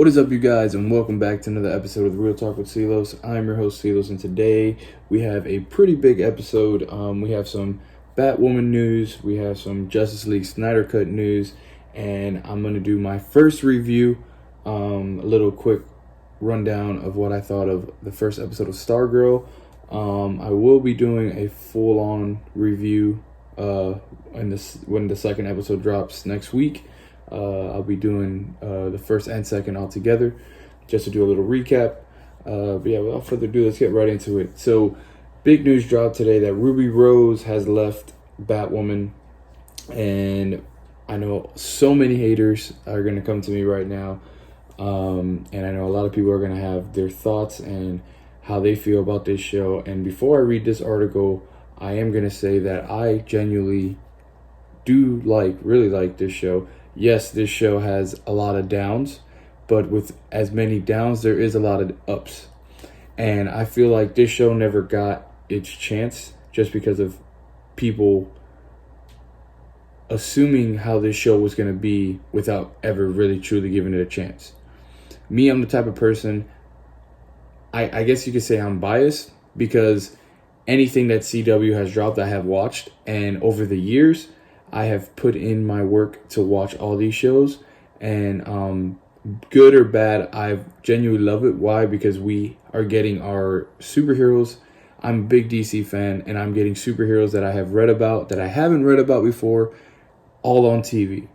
What is up, you guys, and welcome back to another episode of Real Talk with Silos. I'm your host, Silos, and today we have a pretty big episode. We have some Batwoman news, we have some Justice League Snyder Cut news, and I'm going to do my first review, a little quick rundown of what I thought of the first episode of Stargirl. I will be doing a full-on review when the second episode drops next week. I'll be doing the first and second all together, just to do a little recap. But yeah, without further ado, let's get right into it. So, big news dropped today that Ruby Rose has left Batwoman, and I know so many haters are going to come to me right now, and I know a lot of people are going to have their thoughts and how they feel about this show. And before I read this article, I am going to say that I genuinely do really like this show. Yes, this show has a lot of downs, but with as many downs, there is a lot of ups. And I feel like this show never got its chance just because of people assuming how this show was going to be without ever really truly giving it a chance. Me, I'm the type of person, I guess you could say I'm biased, because anything that CW has dropped, I have watched. And over the years, I have put in my work to watch all these shows, and good or bad, I genuinely love it. Why? Because we are getting our superheroes. I'm a big DC fan, and I'm getting superheroes that I have read about, that I haven't read about before, all on TV.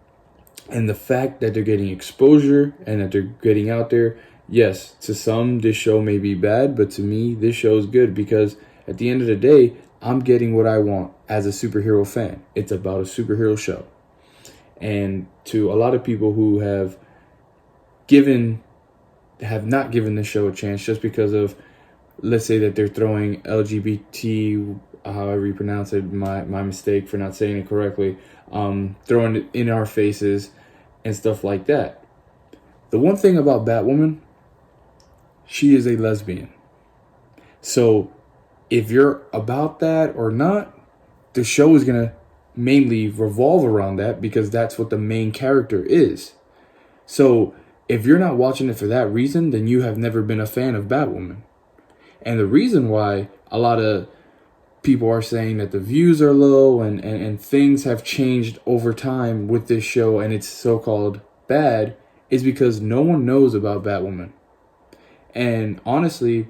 And the fact that they're getting exposure and that they're getting out there, yes, to some, this show may be bad, but to me, this show is good, because at the end of the day, I'm getting what I want as a superhero fan. It's about a superhero show. And to a lot of people who have not given the show a chance just because of, let's say that they're throwing LGBT, however you pronounce it, my mistake for not saying it correctly, throwing it in our faces and stuff like that. The one thing about Batwoman, she is a lesbian. So if you're about that or not, the show is going to mainly revolve around that, because that's what the main character is. So if you're not watching it for that reason, then you have never been a fan of Batwoman. And the reason why a lot of people are saying that the views are low and things have changed over time with this show and it's so-called bad is because no one knows about Batwoman. And honestly,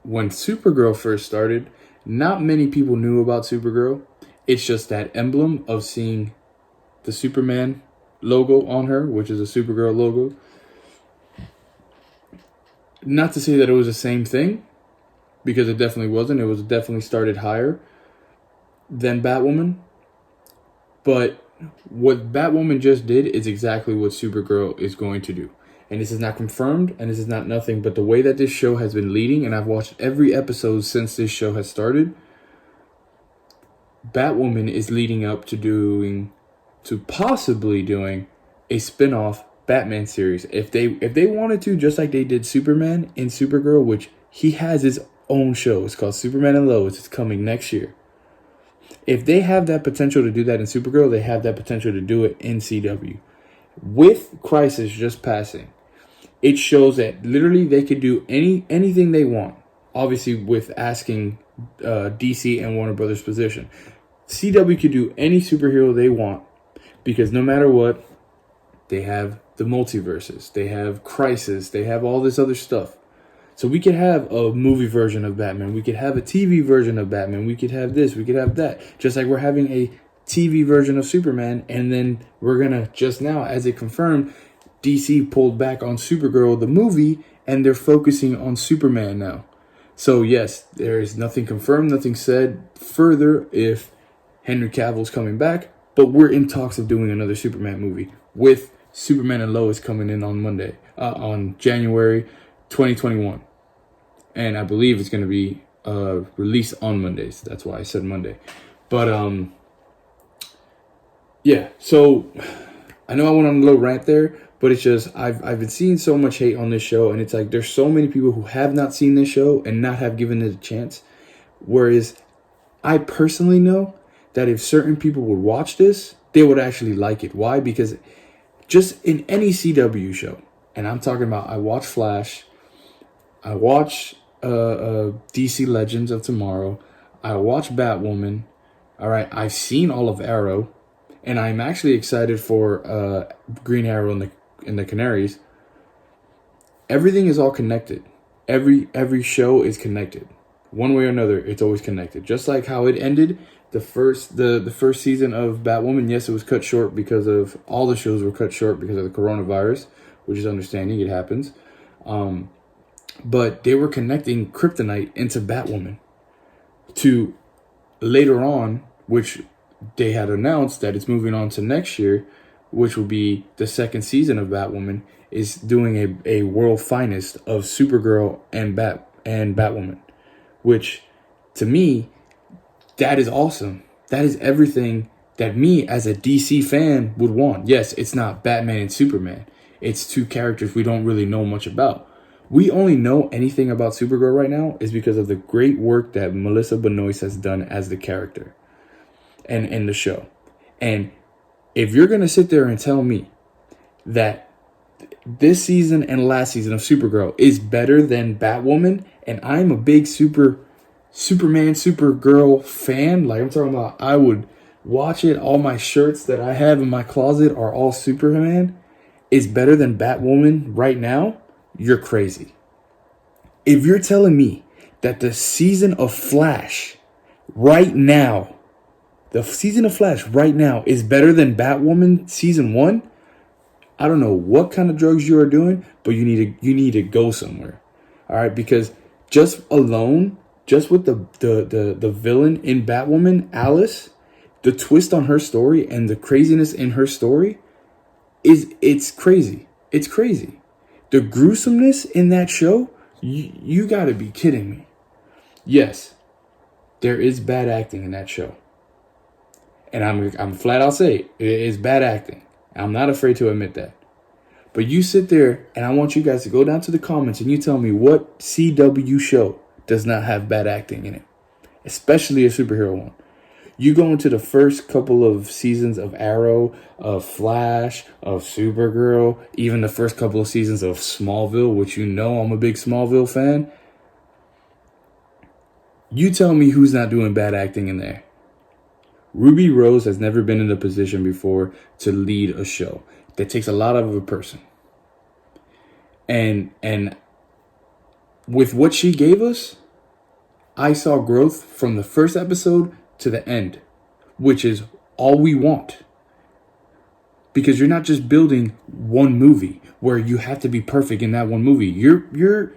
when Supergirl first started, not many people knew about Supergirl. It's just that emblem of seeing the Superman logo on her, which is a Supergirl logo. Not to say that it was the same thing, because it definitely wasn't. It was definitely started higher than Batwoman. But what Batwoman just did is exactly what Supergirl is going to do. And this is not confirmed, and this is not nothing, but the way that this show has been leading, and I've watched every episode since this show has started, Batwoman is leading up to possibly doing a spin-off Batman series. If they wanted to, just like they did Superman in Supergirl, which he has his own show. It's called Superman and Lois. It's coming next year. If they have that potential to do that in Supergirl, they have that potential to do it in CW. With Crisis just passing, it shows that literally they could do anything they want. Obviously, with asking DC and Warner Brothers' position. CW could do any superhero they want, because no matter what, they have the multiverses, they have Crisis, they have all this other stuff. So we could have a movie version of Batman, we could have a TV version of Batman, we could have this, we could have that. Just like we're having a TV version of Superman, and then we're gonna, just now, as it confirmed, DC pulled back on Supergirl, the movie, and they're focusing on Superman now. So yes, there is nothing confirmed, nothing said further if Henry Cavill's coming back, but we're in talks of doing another Superman movie with Superman and Lois coming in on January 2021. And I believe it's going to be released on Mondays. That's why I said Monday. But yeah, so I know I went on a little rant there, but it's just I've been seeing so much hate on this show, and it's like there's so many people who have not seen this show and not have given it a chance. Whereas I personally know that if certain people would watch this, they would actually like it. Why? Because just in any CW show, And I'm talking about, I watch Flash, I watch DC Legends of Tomorrow, I watch Batwoman. All right, I've seen all of Arrow, and I'm actually excited for Green Arrow and the Canaries. Everything is all connected. Every show is connected. One way or another, it's always connected. Just like how it ended, the first season of Batwoman, yes, it was cut short because of all the shows were cut short because of the coronavirus, which is understanding. It happens. But they were connecting Kryptonite into Batwoman to later on, which they had announced that it's moving on to next year, which will be the second season of Batwoman, is doing a world finest of Supergirl and Batwoman, which to me, that is awesome. That is everything that me as a DC fan would want. Yes, it's not Batman and Superman. It's two characters we don't really know much about. We only know anything about Supergirl right now is because of the great work that Melissa Benoist has done as the character and in the show. And if you're going to sit there and tell me that this season and last season of Supergirl is better than Batwoman, and I'm a big Superman, Supergirl fan, like I'm talking about, I would watch it. All my shirts that I have in my closet are all Superman, is better than Batwoman right now, you're crazy. If you're telling me that the season of Flash right now, is better than Batwoman season 1, I don't know what kind of drugs you are doing, but you need to go somewhere. All right, because just with the villain in Batwoman, Alice, the twist on her story and the craziness in her story it's crazy. It's crazy. The gruesomeness in that show, you got to be kidding me. Yes, there is bad acting in that show. And I'm flat out say it is bad acting. I'm not afraid to admit that. But you sit there, and I want you guys to go down to the comments and you tell me what CW show does not have bad acting in it, especially a superhero one. You go into the first couple of seasons of Arrow, of Flash, of Supergirl, even the first couple of seasons of Smallville, which you know I'm a big Smallville fan. You tell me who's not doing bad acting in there. Ruby Rose has never been in a position before to lead a show. That takes a lot out of a person. And with what she gave us, I saw growth from the first episode to the end, which is all we want. Because you're not just building one movie where you have to be perfect in that one movie. You're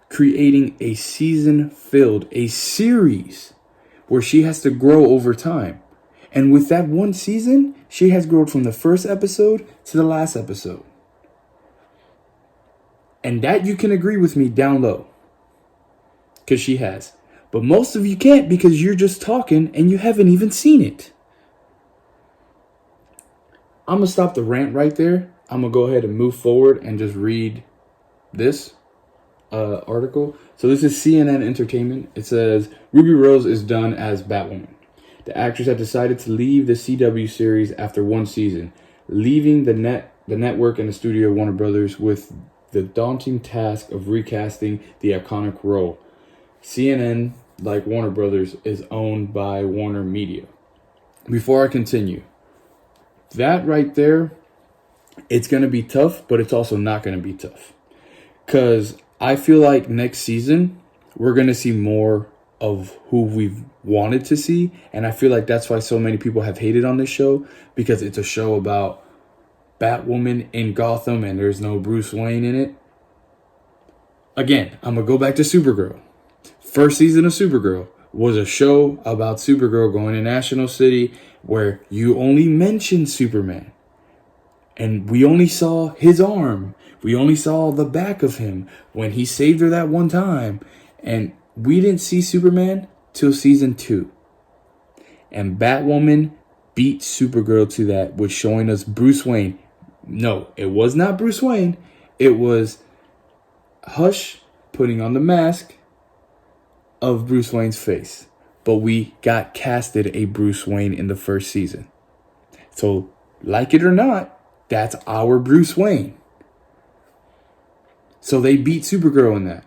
creating a season-filled, a series where she has to grow over time. And with that one season, she has grown from the first episode to the last episode. And that you can agree with me down low. Because she has. But most of you can't because you're just talking and you haven't even seen it. I'm going to stop the rant right there. I'm going to go ahead and move forward and just read this article. So this is CNN Entertainment. It says, Ruby Rose is done as Batwoman. The actress had decided to leave the CW series after one season, leaving the network and the studio Warner Brothers with the daunting task of recasting the iconic role. CNN, like Warner Brothers, is owned by Warner Media. Before I continue, that right there, it's going to be tough, but it's also not going to be tough. Because I feel like next season, we're going to see more of who we've wanted to see. And I feel like that's why so many people have hated on this show, because it's a show about Batwoman in Gotham and there's no Bruce Wayne in it. Again, I'm going to go back to Supergirl. First season of Supergirl was a show about Supergirl going to National City where you only mentioned Superman. And we only saw his arm. We only saw the back of him when he saved her that one time. And we didn't see Superman till season 2. And Batwoman beat Supergirl to that with showing us Bruce Wayne. No, it was not Bruce Wayne. It was Hush putting on the mask of Bruce Wayne's face. But we got casted a Bruce Wayne in the first season. So, like it or not, that's our Bruce Wayne. So they beat Supergirl in that.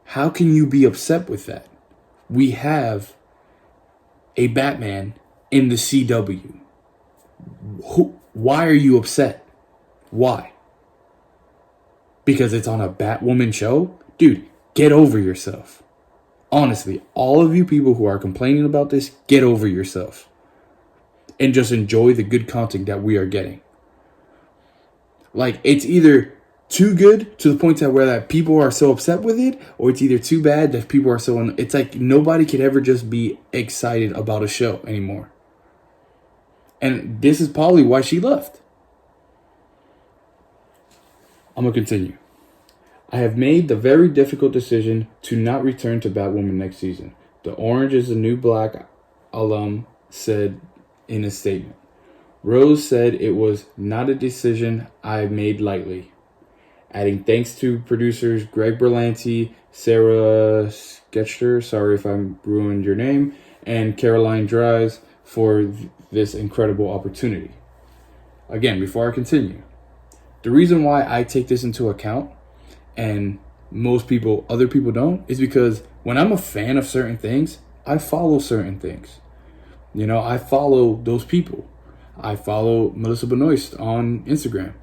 How can you be upset with that? We have a Batman in the CW. Why are you upset? Why? Because it's on a Batwoman show? Dude, get over yourself. Honestly, all of you people who are complaining about this, get over yourself. And just enjoy the good content that we are getting. Like, it's either too good to the point that people are so upset with it, or it's either too bad that people are so... It's like nobody could ever just be excited about a show anymore. And this is probably why she left. I'm going to continue. I have made the very difficult decision to not return to Batwoman next season. The orange is the new black, alum said in a statement. Rose said it was not a decision I made lightly, adding thanks to producers Greg Berlanti, Sarah Sketcher, sorry if I ruined your name, and Caroline Dries for this incredible opportunity. Again, before I continue, the reason why I take this into account and other people don't, is because when I'm a fan of certain things, I follow certain things. You know, I follow those people. I follow Melissa Benoist on Instagram.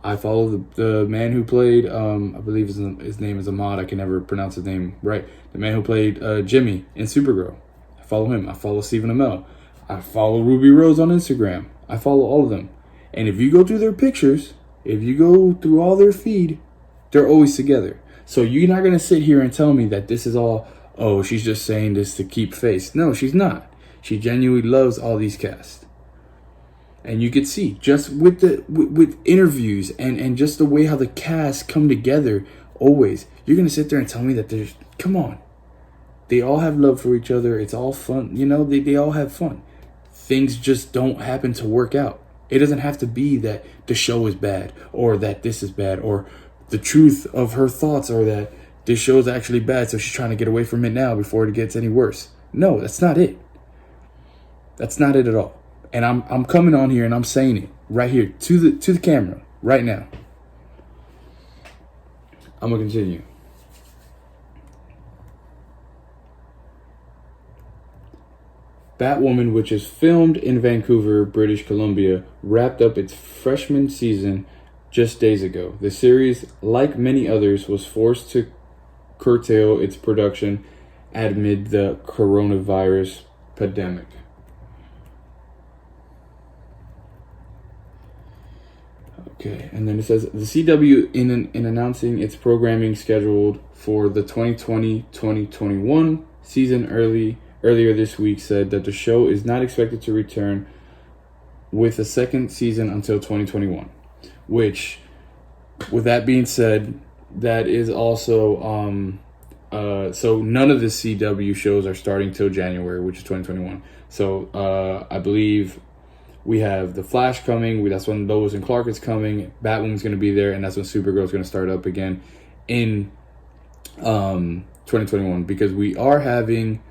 I follow the man who played, I believe his name is Ahmad. I can never pronounce his name right. The man who played Jimmy in Supergirl. I follow him. I follow Stephen Amell. I follow Ruby Rose on Instagram. I follow all of them. And if you go through their pictures, if you go through all their feed, they're always together. So you're not going to sit here and tell me that this is all, oh, she's just saying this to keep face. No, she's not. She genuinely loves all these casts. And you could see just with with interviews and just the way how the cast come together always. You're going to sit there and tell me that come on. They all have love for each other. It's all fun. You know, they all have fun. Things just don't happen to work out. It doesn't have to be that the show is bad or that this is bad or the truth of her thoughts or that this show is actually bad, so she's trying to get away from it now before it gets any worse. No, that's not it. That's not it at all. And I'm coming on here and I'm saying it right here to the camera right now. I'm gonna continue. Batwoman, which is filmed in Vancouver, British Columbia, wrapped up its freshman season just days ago. The series, like many others, was forced to curtail its production amid the coronavirus pandemic. Okay, and then it says the CW in announcing its programming scheduled for the 2020-2021 season earlier this week said that the show is not expected to return with a second season until 2021. Which, with that being said, that is also so none of the CW shows are starting till January, which is 2021. So I believe we have The Flash coming. That's when Lois and Clark is coming. Batwoman's going to be there, and that's when Supergirl's going to start up again in 2021, because we are having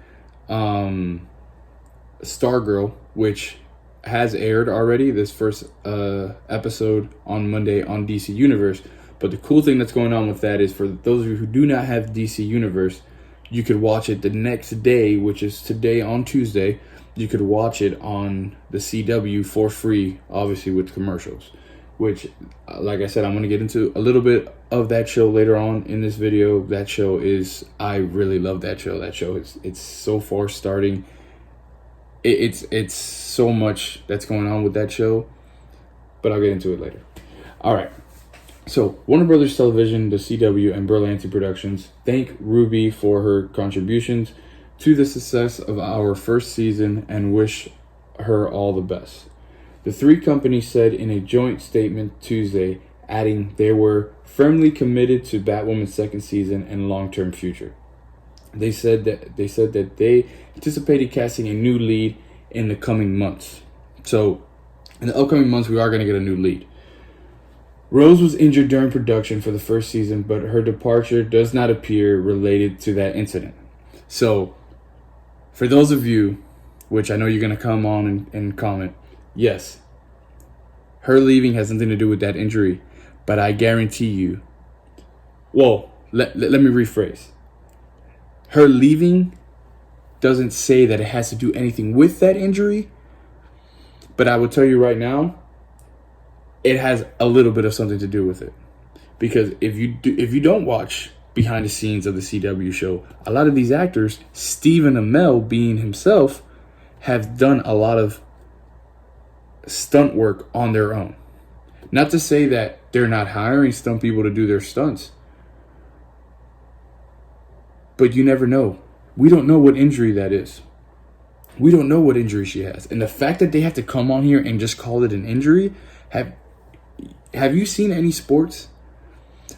Stargirl, which has aired already, this first episode on Monday on DC Universe. But the cool thing that's going on with that is, for those of you who do not have DC Universe, you could watch it the next day, which is today on Tuesday. You could watch it on the CW for free, obviously with commercials, which, like I said, I'm going to get into a little bit of that show later on in this video. That show is, I really love that show. That show is, it's so far starting. It's so much that's going on with that show, but I'll get into it later. All right. So Warner Brothers Television, the CW, and Berlanti Productions thank Ruby for her contributions to the success of our first season and wish her all the best. The three companies said in a joint statement Tuesday, adding they were firmly committed to Batwoman's second season and long-term future. They said that they anticipated casting a new lead in the coming months. So in the upcoming months, we are going to get a new lead. Rose was injured during production for the first season, but her departure does not appear related to that incident. So for those of you, which I know you're going to come on and comment, yes, her leaving has nothing to do with that injury, but I guarantee you Well, let me rephrase. Her leaving doesn't say that it has to do anything with that injury, but I will tell you right now, it has a little bit of something to do with it. Because if you don't watch behind the scenes of the CW show, a lot of these actors, Stephen Amell being himself, have done a lot of stunt work on their own. Not to say that they're not hiring stunt people to do their stunts, but you never know. We don't know what injury that is. We don't know what injury she has. And the fact that they have to come on here and just call it an injury, have you seen any sports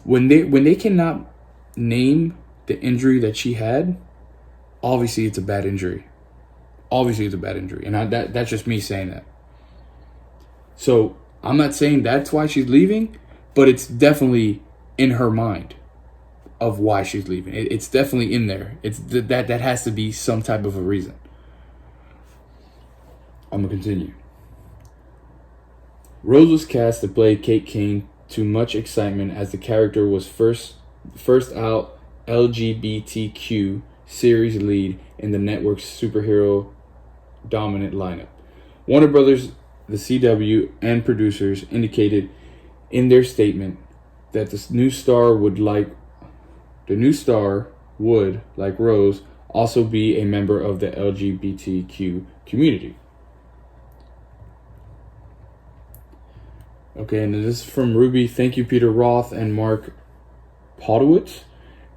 when they cannot name the injury that she had? Obviously it's a bad injury. Obviously it's a bad injury. And that's just me saying that. So I'm not saying that's why she's leaving, but it's definitely in her mind of why she's leaving. It's definitely in there. It's that has to be some type of a reason. I'm gonna continue. Rose was cast to play Kate Kane to much excitement as the character was first out LGBTQ series lead in the network's superhero dominant lineup. Warner Brothers, the CW, and producers indicated in their statement that the new star would, like Rose, also be a member of the LGBTQ community. Okay, and this is from Ruby. Thank you, Peter Roth and Mark Podowitz,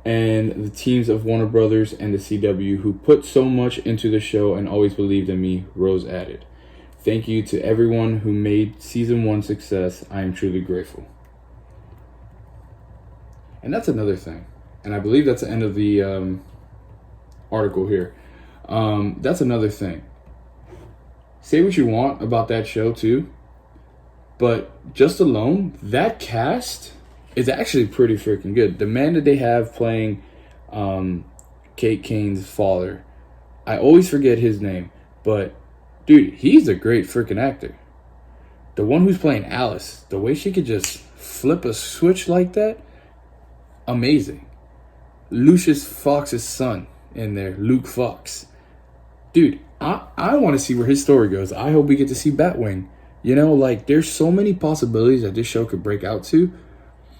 and the teams of Warner Brothers and the CW who put so much into the show and always believed in me, Rose added. Thank you to everyone who made season 1 success. I am truly grateful. And that's another thing. And I believe that's the end of the article here. That's another thing. Say what you want about that show too, but just alone, that cast is actually pretty freaking good. The man that they have playing Kate Kane's father, I always forget his name, but dude, he's a great freaking actor. The one who's playing Alice, the way she could just flip a switch like that, amazing. Lucius Fox's son in there, Luke Fox. Dude, I want to see where his story goes. I hope we get to see Batwing. You know, like, there's so many possibilities that this show could break out to.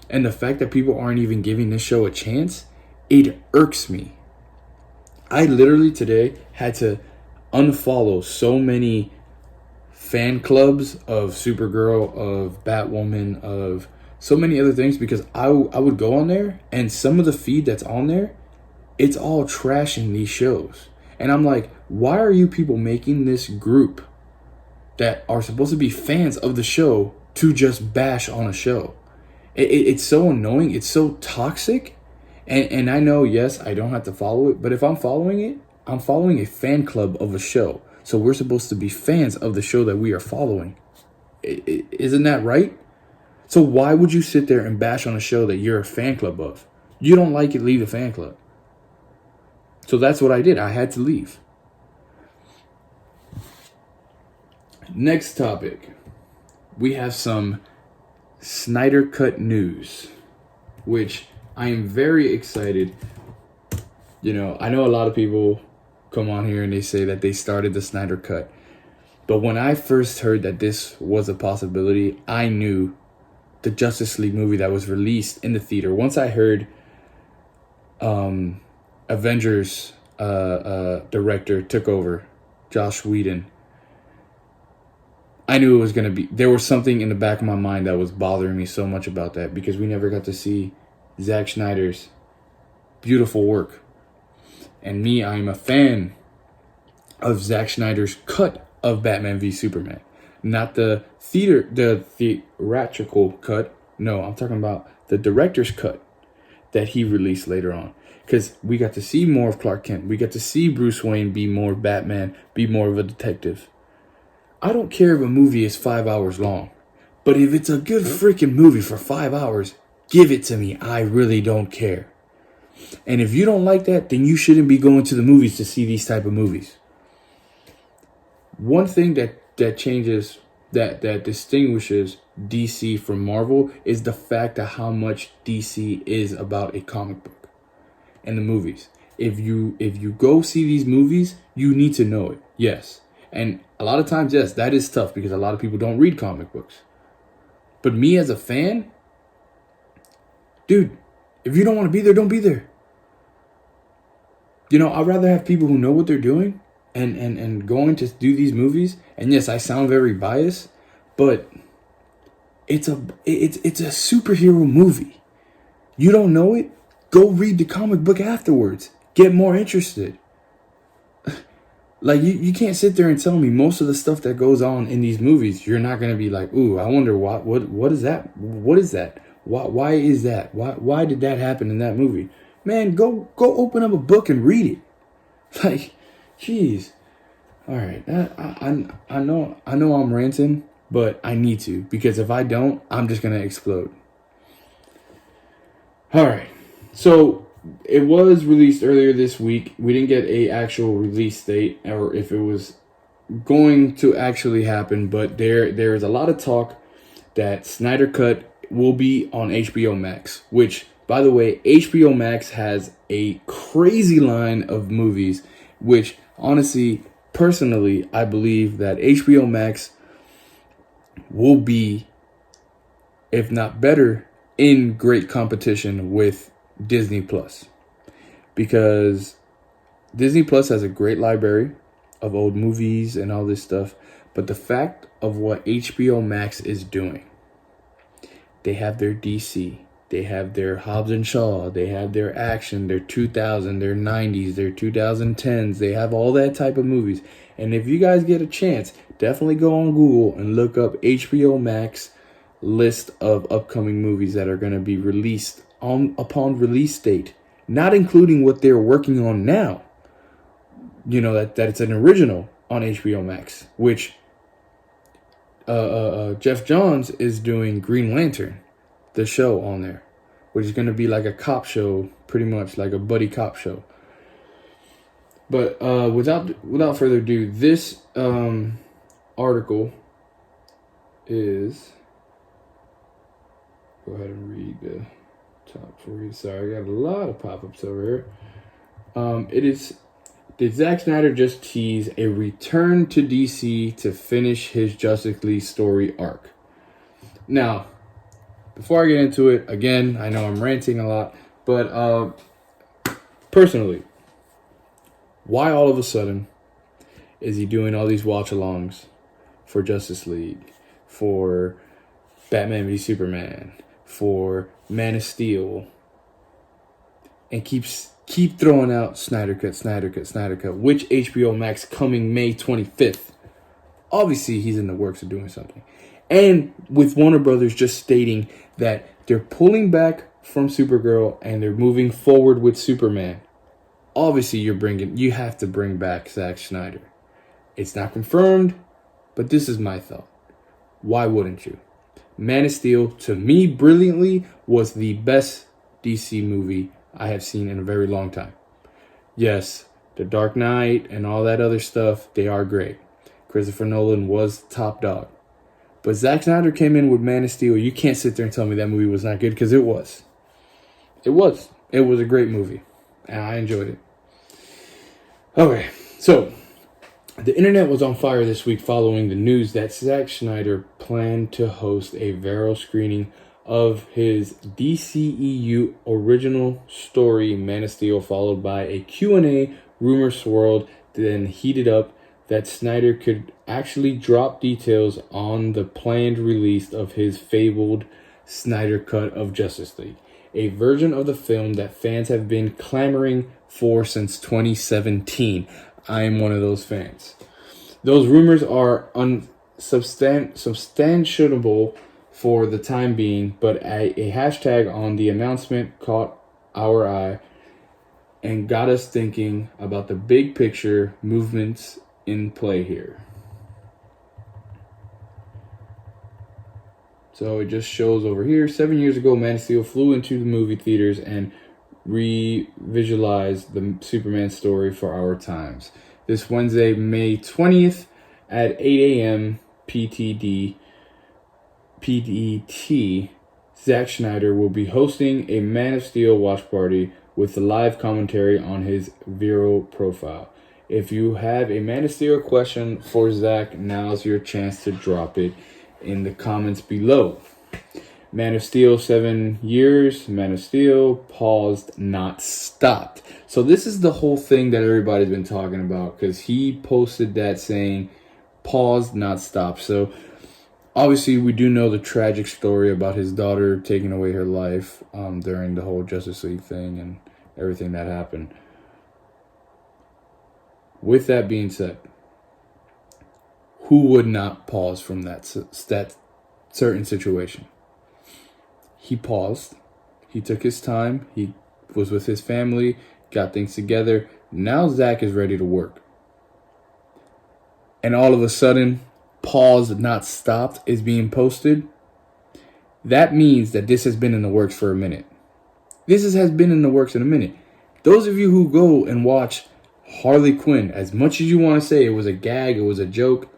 And the fact that people aren't even giving this show a chance, it irks me. I literally today had to unfollow so many fan clubs of Supergirl, of Batwoman, of so many other things, because I would go on there and some of the feed that's on there, it's all trashing these shows. And I'm like, why are you people making this group that are supposed to be fans of the show to just bash on a show? It's so annoying. It's so toxic. And I know, yes, I don't have to follow it, but if I'm following it, I'm following a fan club of a show. So we're supposed to be fans of the show that we are following. Isn't that right? So why would you sit there and bash on a show that you're a fan club of? You don't like it, leave the fan club. So that's what I did. I had to leave. Next topic. We have some Snyder Cut news, which I am very excited. You know, I know a lot of people come on here and they say that they started the Snyder Cut. But when I first heard that this was a possibility, I knew the Justice League movie that was released in the theater. Once I heard Avengers director took over, Joss Whedon, I knew it was going to be... There was something in the back of my mind that was bothering me so much about that, because we never got to see Zack Snyder's beautiful work. And me, I am a fan of Zack Snyder's cut of Batman v Superman. Not the theatrical cut. No, I'm talking about the director's cut that he released later on. Because we got to see more of Clark Kent. We got to see Bruce Wayne be more Batman, be more of a detective. I don't care if a movie is 5 hours long. But if it's a good freaking movie for 5 hours, give it to me. I really don't care. And if you don't like that, then you shouldn't be going to the movies to see these type of movies. One thing that changes that distinguishes DC from Marvel is the fact of how much DC is about a comic book and the movies. If you go see these movies, you need to know it. Yes. And a lot of times, yes, that is tough because a lot of people don't read comic books. But me as a fan, dude, if you don't want to be there, don't be there. You know, I'd rather have people who know what they're doing and going to do these movies. And yes, I sound very biased, but it's a superhero movie. You don't know it? Go read the comic book afterwards. Get more interested. Like, you can't sit there and tell me most of the stuff that goes on in these movies, you're not going to be like, ooh, I wonder what is that? What is that? Why is that? Why did that happen in that movie? Man, go open up a book and read it. Like, jeez. All right. I know I'm ranting, but I need to, because if I don't, I'm just going to explode. All right. So it was released earlier this week. We didn't get a actual release date or if it was going to actually happen, but there is a lot of talk that Snyder Cut will be on HBO Max, which, by the way, HBO Max has a crazy line of movies, which honestly, personally, I believe that HBO Max will be, if not better, in great competition with Disney Plus, because Disney Plus has a great library of old movies and all this stuff, but the fact of what HBO Max is doing, they have their DC, they have their Hobbs and Shaw, they have their action, their 2000, their 90s, their 2010s, they have all that type of movies. And if you guys get a chance, definitely go on Google and look up HBO Max list of upcoming movies that are going to be released upon release date, not including what they're working on now. You know, that it's an original on HBO Max, which Jeff Johns is doing Green Lantern, the show on there, which is going to be like a cop show, pretty much like a buddy cop show. But without further ado, this article is, go ahead and read the top for you. Sorry, I got a lot of pop-ups over here. It is, did Zack Snyder just tease a return to DC to finish his Justice League story arc? Now, before I get into it, again, I know I'm ranting a lot, but personally, why all of a sudden is he doing all these watch-alongs for Justice League, for Batman v Superman, for Man of Steel, and keep throwing out Snyder Cut, which HBO Max coming May 25th. Obviously, he's in the works of doing something. And with Warner Brothers just stating that they're pulling back from Supergirl and they're moving forward with Superman. Obviously, you have to bring back Zack Snyder. It's not confirmed, but this is my thought. Why wouldn't you? Man of Steel, to me, brilliantly, was the best DC movie I have seen in a very long time. Yes, The Dark Knight and all that other stuff, they are great. Christopher Nolan was top dog. But Zack Snyder came in with Man of Steel. You can't sit there and tell me that movie was not good, because it was. It was. It was a great movie, and I enjoyed it. Okay, so the internet was on fire this week following the news that Zack Snyder planned to host a viral screening of his DCEU original story, Man of Steel, followed by a Q&A. Rumor swirled, then heated up that Snyder could actually drop details on the planned release of his fabled Snyder Cut of Justice League, a version of the film that fans have been clamoring for since 2017. I am one of those fans. Those rumors are unsubstantiable for the time being, but a hashtag on the announcement caught our eye and got us thinking about the big picture movements in play here. So it just shows over here, 7 years ago, Man of Steel flew into the movie theaters and revisualized the Superman story for our times. This Wednesday, May 20th at 8 a.m., PTD PDT, Zack Snyder will be hosting a Man of Steel watch party with live commentary on his viral profile. If you have a Man of Steel question for Zack, now's your chance to drop it in the comments below. Man of Steel 7 years, Man of Steel paused, not stopped. So this is the whole thing that everybody's been talking about, because he posted that saying paused, not stopped. So obviously we do know the tragic story about his daughter taking away her life during the whole Justice League thing and everything that happened. With that being said, who would not pause from that certain situation? He paused. He took his time. He was with his family, got things together. Now Zack is ready to work. And all of a sudden, paused, not stopped is being posted. That means that this has been in the works for a minute. Has been in the works in a minute. Those of you who go and watch Harley Quinn, as much as you want to say it was a gag, it was a joke,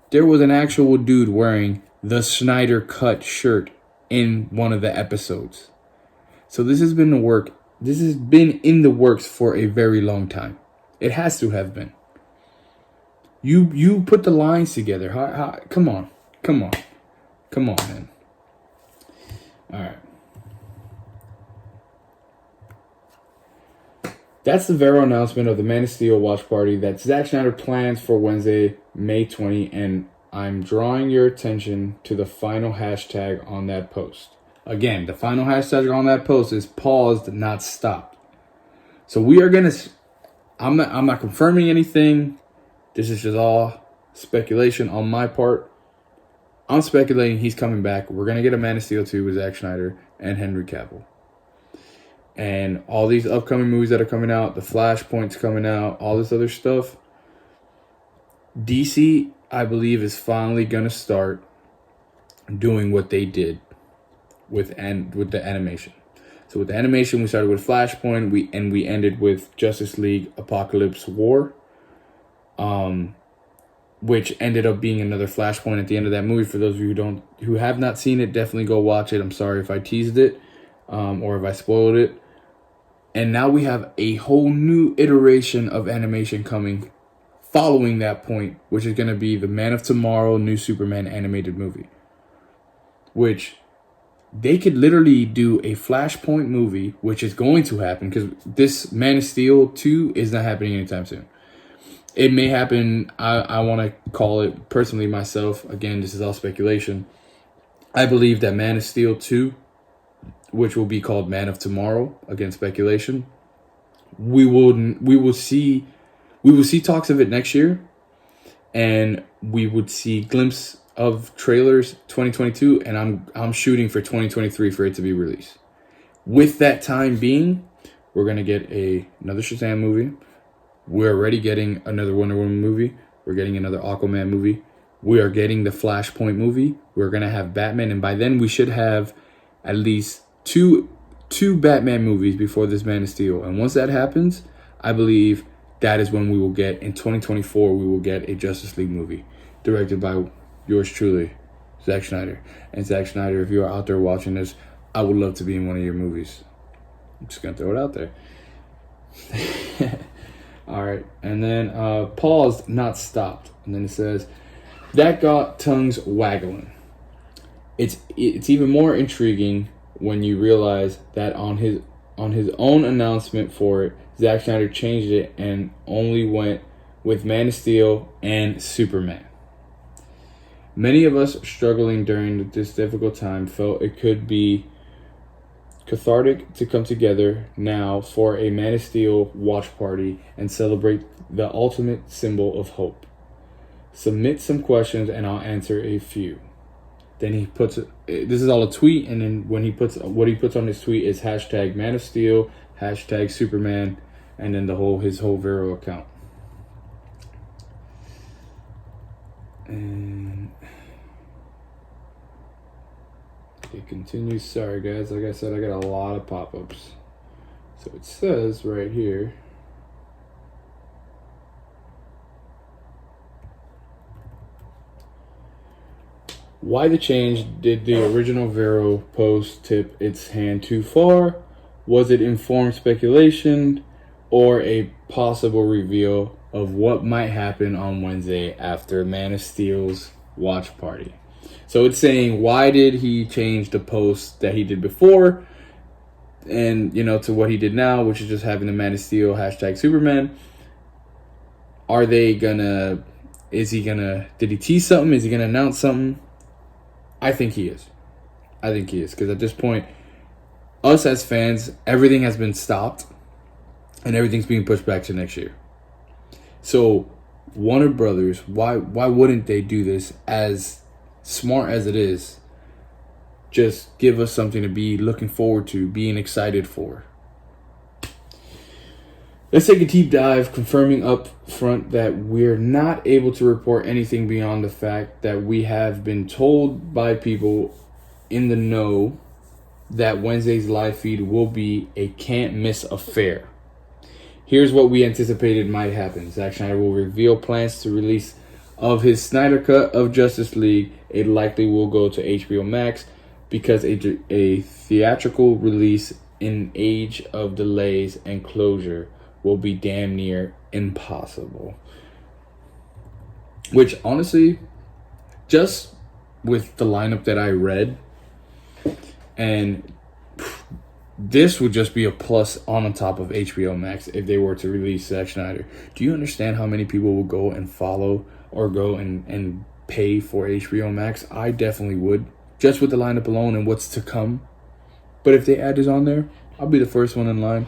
there was an actual dude wearing the Snyder cut shirt in one of the episodes. So this has been in the works for a very long time. It has to have been. You put the lines together. Come on, man. All right. That's the Vero announcement of the Man of Steel watch party that Zack Snyder plans for Wednesday, May 20, and I'm drawing your attention to the final hashtag on that post. Again, the final hashtag on that post is paused, not stopped. So we are gonna. I'm not confirming anything. This is just all speculation on my part. I'm speculating he's coming back. We're gonna get a Man of Steel 2 with Zack Snyder and Henry Cavill. And all these upcoming movies that are coming out, the Flashpoint's coming out, all this other stuff. DC, I believe, is finally gonna start doing what they did with the animation. So with the animation, we started with Flashpoint, we ended with Justice League Apocalypse War, which ended up being another Flashpoint at the end of that movie. For those of you who have not seen it, definitely go watch it. I'm sorry if I teased it, or if I spoiled it. And now we have a whole new iteration of animation coming following that point, which is going to be the Man of Tomorrow, new Superman animated movie. Which they could literally do a Flashpoint movie, which is going to happen, because this Man of Steel 2 is not happening anytime soon. It may happen. I want to call it, personally myself, again, this is all speculation. I believe that Man of Steel 2, which will be called Man of Tomorrow, again, speculation, we will see talks of it next year, and we would see glimpse of trailers 2022, and I'm shooting for 2023 for it to be released. With that time being, we're gonna get another Shazam movie. We're already getting another Wonder Woman movie. We're getting another Aquaman movie. We are getting the Flashpoint movie. We're gonna have Batman, and by then we should have at least two Batman movies before this Man of Steel. And once that happens, I believe that is when we will get, in 2024, we will get a Justice League movie directed by yours truly, Zack Snyder. And Zack Snyder, if you are out there watching this, I would love to be in one of your movies. I'm just gonna throw it out there. All right, and then paused, not stopped. And then it says, that got tongues waggling. It's even more intriguing when you realize that on his own announcement for it, Zack Snyder changed it and only went with Man of Steel and Superman. Many of us struggling during this difficult time felt it could be cathartic to come together now for a Man of Steel watch party and celebrate the ultimate symbol of hope. Submit some questions and I'll answer a few. Then he puts, this is all a tweet, and then when what he puts on his tweet is hashtag Man of Steel, hashtag Superman, and then his whole Vero account. And it continues. Sorry guys, like I said, I got a lot of pop-ups. So it says right here, Why the change? Did the original Vero post tip its hand too far? Was it informed speculation or a possible reveal of what might happen on Wednesday after Man of Steel's watch party? So it's saying, why did he change the post that he did before and, to what he did now, which is just having the Man of Steel hashtag Superman? Did he tease something? Is he gonna announce something? I think he is. Because at this point, us as fans, everything has been stopped and everything's being pushed back to next year. So Warner Brothers, why wouldn't they do this? As smart as it is, just give us something to be looking forward to, being excited for. Let's take a deep dive, confirming up front that we're not able to report anything beyond the fact that we have been told by people in the know that Wednesday's live feed will be a can't miss affair. Here's what we anticipated might happen. Zack Snyder will reveal plans to release of his Snyder cut of Justice League. It likely will go to HBO Max because a theatrical release in age of delays and closure will be damn near impossible. Which, honestly, just with the lineup that I read, and this would just be a plus on top of HBO Max if they were to release Zack Snyder. Do you understand how many people will go and follow or go and pay for HBO Max? I definitely would, just with the lineup alone and what's to come. But if they add this on there, I'll be the first one in line.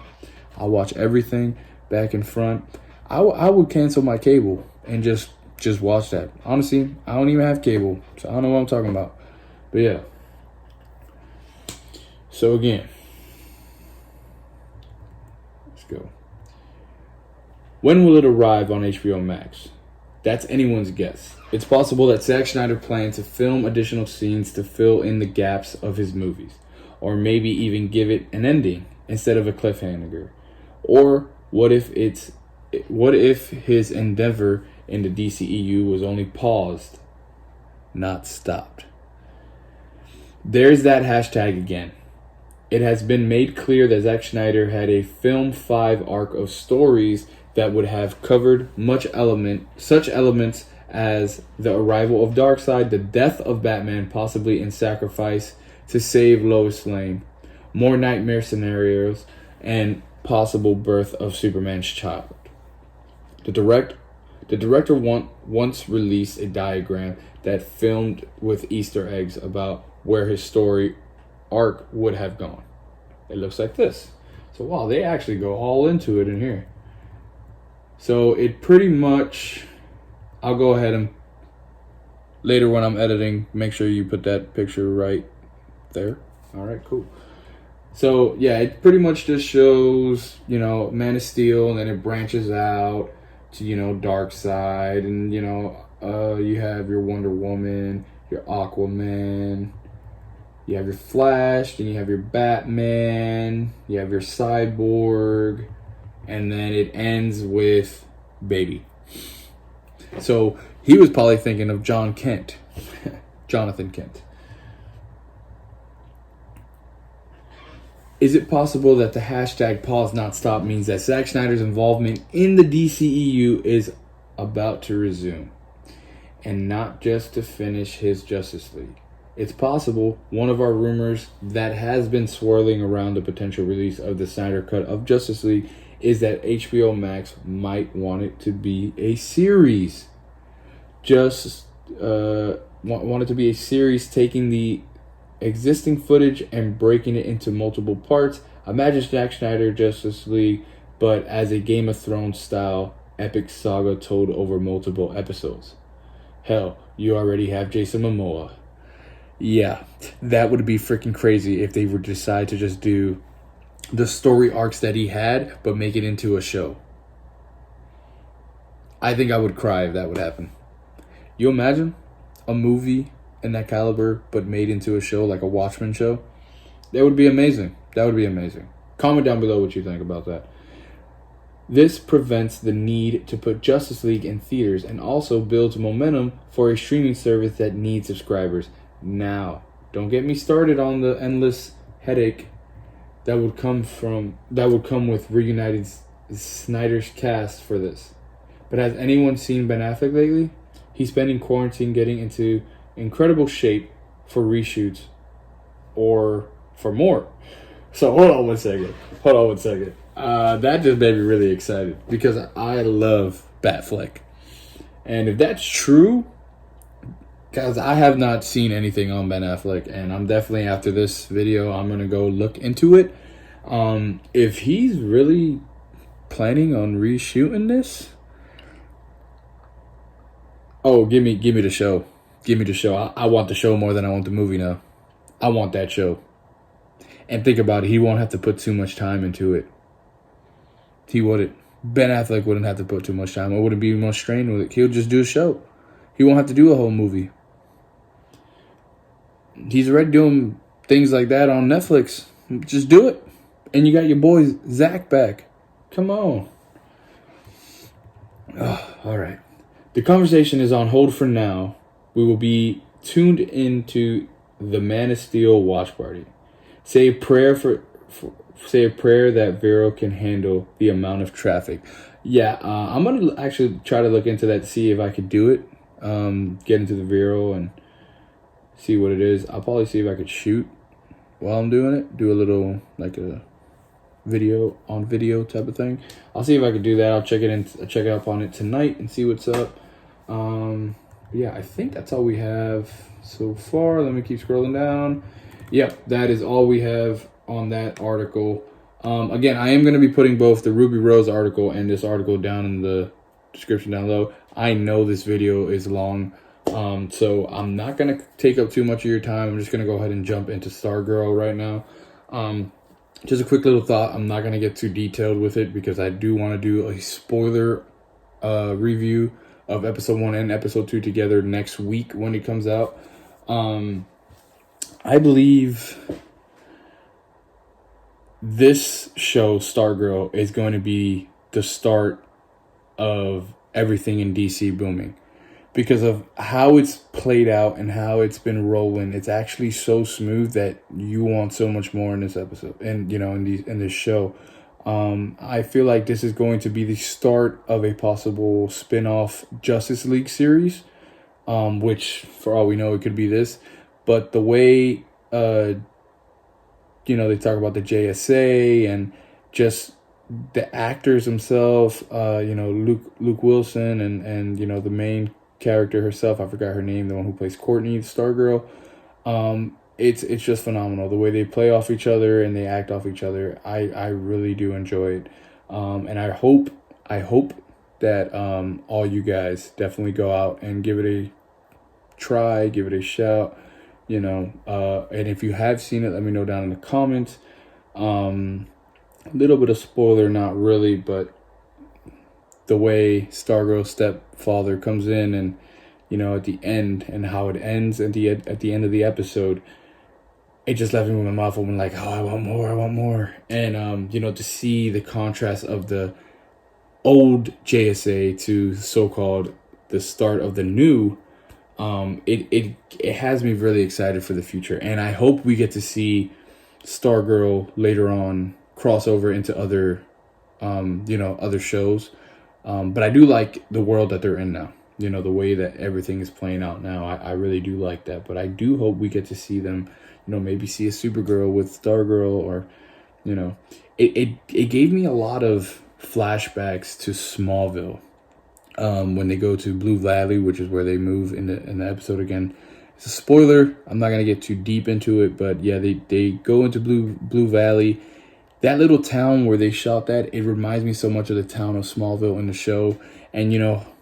I'll watch everything back and front. I would cancel my cable and just watch that. Honestly, I don't even have cable, so I don't know what I'm talking about. But yeah. So again, let's go. When will it arrive on HBO Max? That's anyone's guess. It's possible that Zack Snyder plans to film additional scenes to fill in the gaps of his movies, or maybe even give it an ending instead of a cliffhanger. Or what if his endeavor in the DCEU was only paused, not stopped? There's that hashtag again. It has been made clear that Zack Snyder had a Film 5 arc of stories that would have covered such elements as the arrival of Darkseid, the death of Batman, possibly in sacrifice to save Lois Lane, more nightmare scenarios, and possible birth of Superman's child. The director once released a diagram that filmed with Easter eggs about where his story arc would have gone. It looks like this. So wow, they actually go all into it in here. So it pretty much, I'll go ahead and later when I'm editing, make sure you put that picture right there. All right, cool. So yeah, it pretty much just shows, Man of Steel, and then it branches out to, Darkseid, and you have your Wonder Woman, your Aquaman, you have your Flash, then you have your Batman, you have your Cyborg, and then it ends with Baby. So he was probably thinking of Jonathan Kent. Is it possible that the hashtag pause not stop means that Zack Snyder's involvement in the DCEU is about to resume, and not just to finish his Justice League? It's possible one of our rumors that has been swirling around the potential release of the Snyder cut of Justice League is that HBO Max might want it to be a series. Want it to be a series, taking the existing footage and breaking it into multiple parts. Imagine Zack Snyder Justice League, but as a Game of Thrones style epic saga told over multiple episodes. Hell, you already have Jason Momoa. Yeah, that would be freaking crazy if they would decide to just do the story arcs that he had, but make it into a show. I think I would cry if that would happen. You imagine a movie in that caliber, but made into a show, like a Watchmen show? That would be amazing. Comment down below what you think about that. This prevents the need to put Justice League in theaters and also builds momentum for a streaming service that needs subscribers. now. Don't get me started on the endless headache that would come with reunited Snyder's cast for this. But has anyone seen Ben Affleck lately? He's spending quarantine getting into incredible shape for reshoots or for more. So hold on one second. That just made me really excited because I love Batfleck. And if that's true, because I have not seen anything on Ben Affleck, and I'm definitely, after this video, I'm going to go look into it. If he's really planning on reshooting this, oh, give me the show. Give me the show. I want the show more than I want the movie now. I want that show. And think about it, he won't have to put too much time into it. He wouldn't. Ben Affleck wouldn't have to put too much time. It wouldn't be much strain with it. He'll just do a show. He won't have to do a whole movie. He's already doing things like that on Netflix. Just do it. And you got your boy Zach back. Come on. Oh, all right. The conversation is on hold for now. We will be tuned into the Man of Steel watch party. Say a prayer that Vero can handle the amount of traffic. Yeah, I'm gonna actually try to look into that to see if I could do it. Get into the Vero and see what it is. I'll probably see if I could shoot while I'm doing it. Do a little like a video type of thing. I'll see if I could do that. I'll check up on it tonight and see what's up. Yeah, I think that's all we have so far. Let me keep scrolling down. Yep, that is all we have on that article. Again, I am going to be putting both the Ruby Rose article and this article down in the description down below. I know this video is long, so I'm not going to take up too much of your time. I'm just going to go ahead and jump into Stargirl right now. Just a quick little thought. I'm not going to get too detailed with it because I do want to do a spoiler review of episode 1 and episode 2 together next week when it comes out. I believe this show, Stargirl, is going to be the start of everything in DC booming. Because of how it's played out and how it's been rolling, it's actually so smooth that you want so much more in this episode, and in this show. I feel like this is going to be the start of a possible spin-off Justice League series, which for all we know it could be this. But the way they talk about the JSA and just the actors themselves, Luke Wilson and the main character herself, I forgot her name, the one who plays Courtney, the Stargirl. It's just phenomenal the way they play off each other and they act off each other. I really do enjoy it, and I hope that all you guys definitely go out and give it a try, give it a shout. And if you have seen it, let me know down in the comments. A little bit of spoiler, not really, but the way Stargirl's stepfather comes in and at the end and how it ends at the end of the episode, it just left me with my mouth open like, oh, I want more. And to see the contrast of the old JSA to so-called the start of the new, it has me really excited for the future. And I hope we get to see Stargirl later on cross over into other other shows. But I do like the world that they're in now. The way that everything is playing out now. I really do like that. But I do hope we get to see them, maybe see a Supergirl with Stargirl, or, it gave me a lot of flashbacks to Smallville. When they go to Blue Valley, which is where they move in the episode again. It's a spoiler. I'm not going to get too deep into it, but yeah, they go into Blue Valley. That little town where they shot that, it reminds me so much of the town of Smallville in the show. And,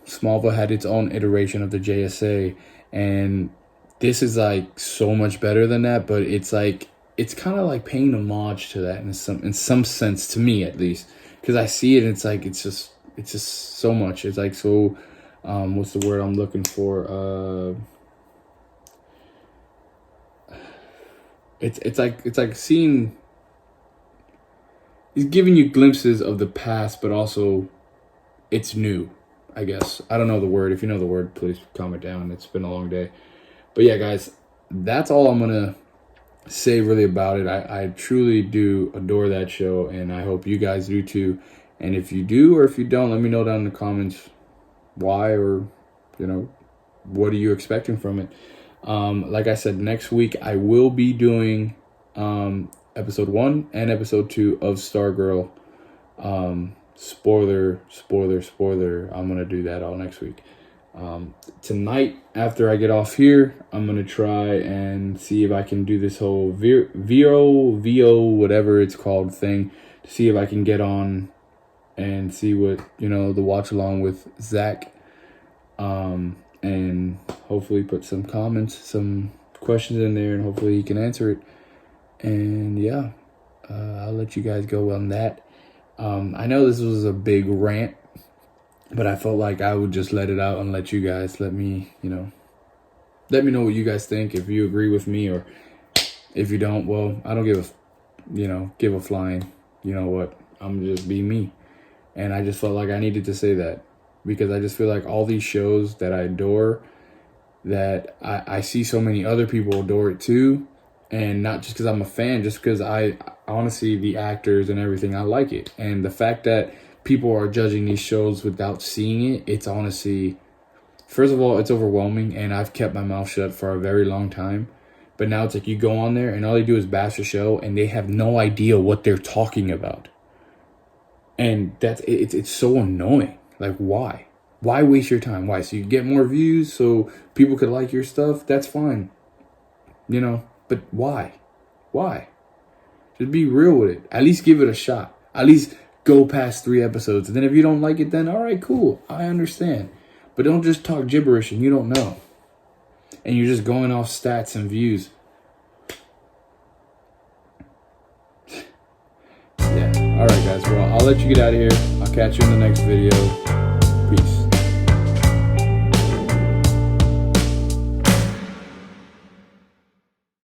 Smallville had its own iteration of the JSA. And this is, like, so much better than that. But it's, like, it's kind of like paying homage to that in some sense, to me at least. Because I see it and it's, like, it's just so much. It's, like, so, what's the word I'm looking for? It's like seeing... He's giving you glimpses of the past, but also it's new, I guess. I don't know the word. If you know the word, please comment down. It's been a long day. But yeah, guys, that's all I'm gonna say really about it. I truly do adore that show, and I hope you guys do too. And if you do or if you don't, let me know down in the comments why, or what are you expecting from it. Like I said, next week I will be doing episode 1 and episode 2 of Stargirl. Spoiler. I'm gonna do that all next week. Tonight, after I get off here, I'm gonna try and see if I can do this whole VO, whatever it's called thing, to see if I can get on and see what, the watch along with Zach, and hopefully put some comments, some questions in there, and hopefully he can answer it. And yeah, I'll let you guys go on that. I know this was a big rant, but I felt like I would just let it out and let you guys let me know what you guys think, if you agree with me, or if you don't, well, I don't give a flying, you know what, I'm just be me. And I just felt like I needed to say that, because I just feel like all these shows that I adore, that I see so many other people adore it too. And not just because I'm a fan, just because I honestly, the actors and everything, I like it. And the fact that people are judging these shows without seeing it, it's honestly, first of all, it's overwhelming. And I've kept my mouth shut for a very long time. But now it's like you go on there and all they do is bash the show, and they have no idea what they're talking about. And it's so annoying. Like, why? Why waste your time? Why? So you get more views so people could like your stuff? That's fine. But why? Why? Just be real with it. At least give it a shot. At least go past 3 episodes. And then if you don't like it, then all right, cool. I understand. But don't just talk gibberish and you don't know. And you're just going off stats and views. Yeah. All right, guys. Well, I'll let you get out of here. I'll catch you in the next video. Peace.